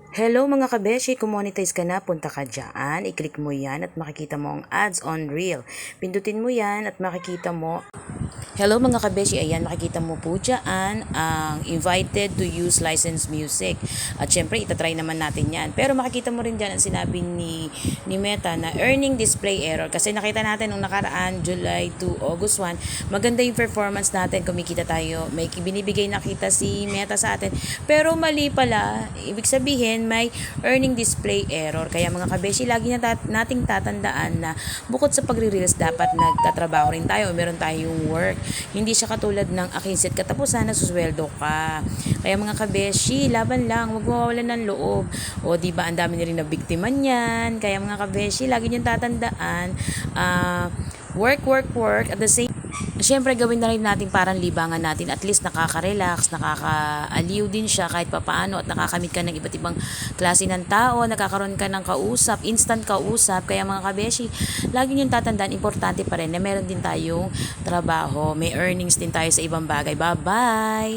Hello mga kabeshi, kung monetize ka na, punta ka dyan, i-click mo yan at makikita mo ang ads on reel. Pindutin mo yan at makikita mo. Hello mga kabeshi, ayan makikita mo po dyan ang invited to use licensed music. At syempre itatry naman natin yan. Pero makikita mo rin dyan ang sinabi ni Meta na earning display error. Kasi nakita natin nung nakaraan, July to August 1, maganda yung performance natin, kumikita tayo. May binibigay na kita si Meta sa atin. Pero mali pala, ibig sabihin may earning display error. Kaya mga kabeshi, lagi nating tatandaan na bukod sa pagre-reels, dapat nagtatrabaho rin tayo, meron tayong work. Hindi siya katulad ng akinsit katapusan na susweldo ka. Kaya mga kabeshi, laban lang, huwag mawawalan ng loob. O di ba ang dami na rin na biktima niyan. Kaya mga kabeshi, lagi niyong tatandaan, work at the same. Siyempre gawin na rin natin parang libangan natin, at least nakaka-relax, nakaka-aliw din siya kahit papaano, at nakakamit ka ng iba't ibang klase ng tao, nakakaroon ka ng kausap, instant kausap. Kaya mga kabeshi, lagi niyong tatandaan, importante pa rin na meron din tayong trabaho, may earnings din tayo sa ibang bagay. Bye-bye!